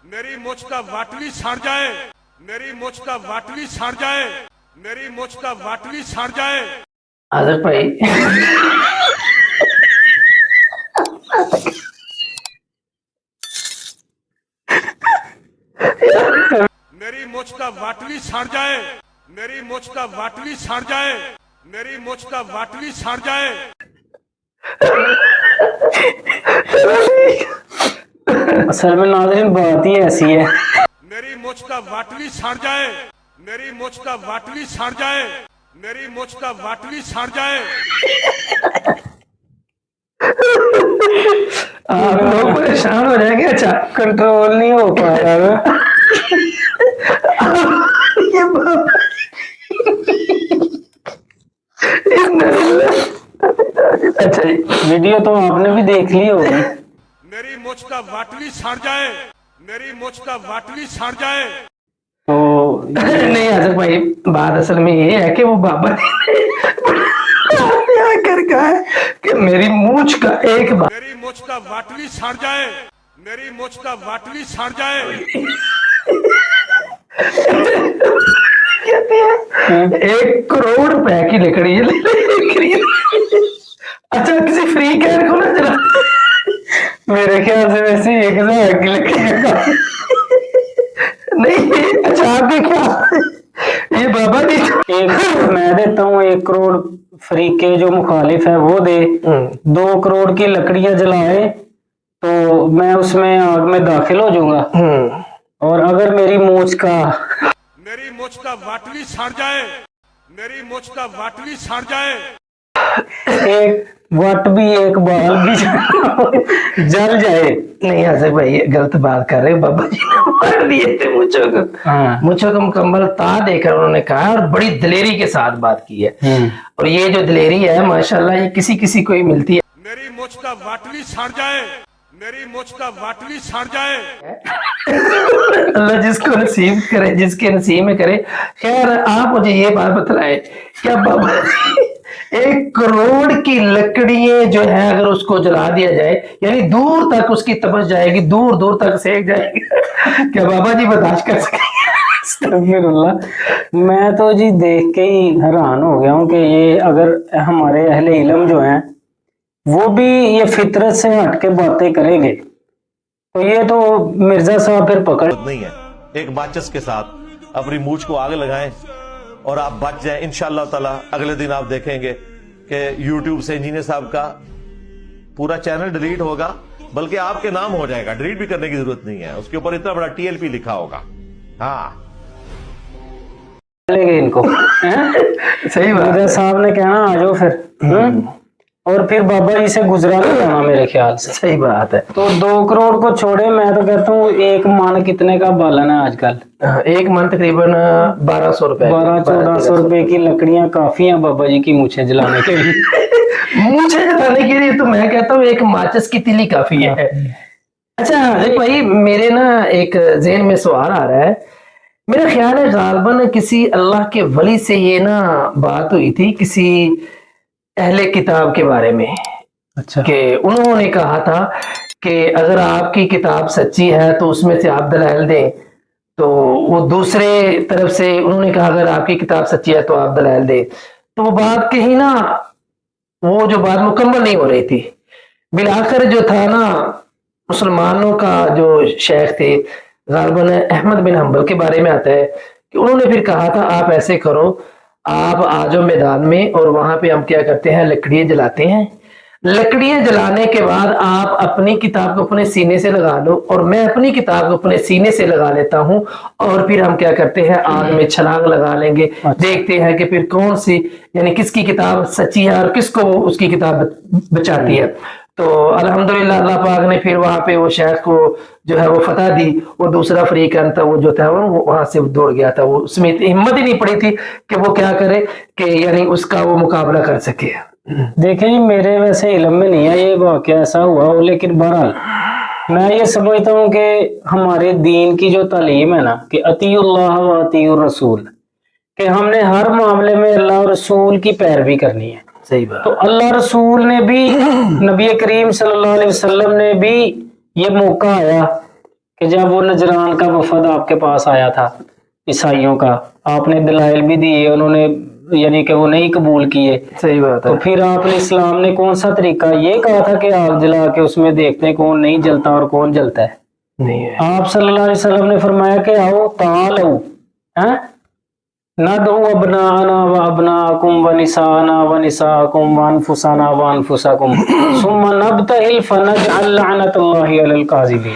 मेरी मुझ का वाटली सड़ जाए, मेरी मुझ का वाटली सड़ जाए, मेरी मुझ का वाटली सड़ जाए। आदर भाई मेरी मुझ का वाटली सड़ जाए, मेरी मुझ का वाटली सड़ जाए, मेरी मुझ का वाटली सड़ जाए। असल में नाज़रीन बात ही ऐसी है। मेरी मुझ का वाटली सड़ जाए, मेरी मुझ का वाटली सड़ जाए, मेरी मुझ का वाटली सड़ जाए। आप लोग परेशान हो जाएंगे। अच्छा कंट्रोल नहीं हो पा रहा ना। ये बाबा अच्छा जी, वीडियो तो आपने भी देख ली होगी। मेरी मुझ का वाटली सड़ जाए, मेरी मुझ का वाटली सड़ जाए। तो नहीं आजक भाई, बात असल में ये है कि वो बाबा ने आकर कहा है कि मेरी मूंछ का एक बार मेरी मुझ का वाटली सड़ जाए, मेरी मुझ का वाटली सड़ जाए। कहते हैं 1 करोड़ रुपए की लकड़ी है अच्छा किसी फ्री कैर को ना जरा मेरे ख्याल से वैसे 1000 की लकड़ी का नहीं। अच्छा आपके क्या ये बाबा जी एक मैं देता हूँ 1 करोड़ फ्री के जो मुखालिफ है वो दे, 2 करोड़ की लकड़ियां जलाए तो मैं उसमें आग में दाखिल हो जाऊंगा। और अगर मेरी मूछ का मेरी मुझ का वाटली सड़ जाए, मेरी मुझ का वाटली सड़ जाए। एक वट भी एक बाल भी जल जाए। नहीं आजक भाई ये गलत बात कर रहे हो। बाबा जी ने मार दिए थे मुझको को। हाँ। मुझको को मुकम्मल ता देकर उन्होंने कहा और बड़ी दिलेरी के साथ बात की है। और ये जो दिलेरी है माशाल्लाह ये किसी किसी को ही मिलती है। मेरी मुझ का वाटली सड़ जाए, मेरी मुझ का वाटली सड़ जाए। अल्लाह जिसको नसीब करे, जिसके नसीब में करे। खैर आप मुझे ये बात बतलाए, क्या बाबा 1 करोड़ की लकड़ियां जो है अगर उसको जला दिया जाए यानी दूर तक उसकी तपश जाएगी, दूर दूर तक सेक जाएगी, क्या बाबा जी बर्दाश्त कर सकेंगे? अस्तगफिरुल्लाह। मैं तो जी देख के ही हैरान हो गया हूँ कि ये अगर हमारे अहले इल्म जो हैं वो भी ये फितरत से हट के बातें करेंगे तो ये तो मिर्जा साहब फिर पकड़ नहीं है। एक माचिस के साथ अपनी मूछ को आग लगाएं और आप बच जाएं इंशाअल्लाह ताला। अगले दिन आप देखेंगे कि YouTube से इंजीनियर साहब का पूरा चैनल डिलीट होगा, बल्कि आपके नाम हो जाएगा। डिलीट भी करने की जरूरत नहीं है, उसके ऊपर इतना बड़ा TLP लिखा होगा। हाँ लेंगे इनको। सही बात मिर्जा साहब ने कहना आ जाओ फिर। और फिर बाबा जी से गुजरा नहीं जाना मेरे ख्याल से। सही बात है। तो 2 करोड़ को छोड़े, मैं तो कहता हूँ 1 मन कितने का बालन है आजकल? 1 मन तकरीबन 1200 रुपए 1200-1400 रुपए की लकड़ियां काफी हैं बाबा जी की मूछें जलाने के लिए। मुझे जलाने के लिए तो मैं कहता हूँ 1 माचिस की तिली काफी है। अच्छा हाजिर भाई मेरे ना एक ज़हन में सवाल आ रहा है। मेरा ख्याल है गालबन किसी अल्लाह के वली से ये ना बात हुई थी किसी अहले किताब के बारे में। अच्छा। कि उन्होंने कहा था कि अगर आपकी किताब सच्ची है तो उसमें से आप दलाइल दें। तो वो दूसरे तरफ से उन्होंने कहा अगर आपकी किताब सच्ची है तो आप दलाइल दें। तो वो बात कहीं ना वो जो बात मुकम्मल नहीं हो रही थी। बिलाखिर जो था ना मुसलमानों का जो शेख थे गालिबन अहमद बिन हम्बल के बारे में आता है कि उन्होंने फिर कहा था आप ऐसे करो, आप आ जाओ मैदान में और वहां पे हम क्या करते हैं लकड़ियां जलाते हैं। लकड़ियां जलाने के बाद आप अपनी किताब को अपने सीने से लगा लो और मैं अपनी किताब को अपने सीने से लगा लेता हूं और फिर हम क्या करते हैं आग में छलांग लगा लेंगे। अच्छा। देखते हैं कि फिर कौन सी यानी किसकी किताब सच्ची है और किसको उसकी किताब बचाती है। तो अल्हम्दुलिल्लाह अल्लाह पाक ने फिर वहां पे वो शेख को जो है वो फतह दी। वो दूसरा फरीकन था वो जो था वो वहां से दौड़ गया था। वो उसमें हिम्मत ही नहीं पड़ी थी कि वो क्या करे कि यानी उसका वो मुकाबला कर सके। देखें जी मेरे वैसे इल्म में नहीं है ये वाक़या ऐसा हुआ हो, लेकिन बहरहाल मैं ये समझता हूँ कि हमारे दीन की जो तालीम है ना कि अतीउल्लाह व अतीउर रसूल, कि हमने हर मामले में अल्लाह और रसूल की पैरवी करनी है। सही बात। तो अल्लाह रसूल ने भी नबी करीम सल्लल्लाहु अलैहि वसल्लम ने भी ये मौका आया کہ جب وہ نجران کا وفد آپ کے پاس آیا تھا عیسائیوں کا، آپ نے دلائل بھی دیے، انہوں نے یعنی کہ وہ نہیں قبول کیے، صحیح بات ہے. تو پھر آپ علیہ السلام نے کون سا طریقہ یہ کہا تھا کہ آگ جلا کے اس میں دیکھتے ہیں کون نہیں جلتا اور کون جلتا ہے؟ نہیں ہے. آپ صلی اللہ علیہ وسلم نے فرمایا کہ آؤ تعالوا ندعو ابناءنا وابناءکم ونساءنا ونساءکم وانفسنا وانفسکم ثم نبتہل فنجعل لعنت اللہ علی الکاذبین.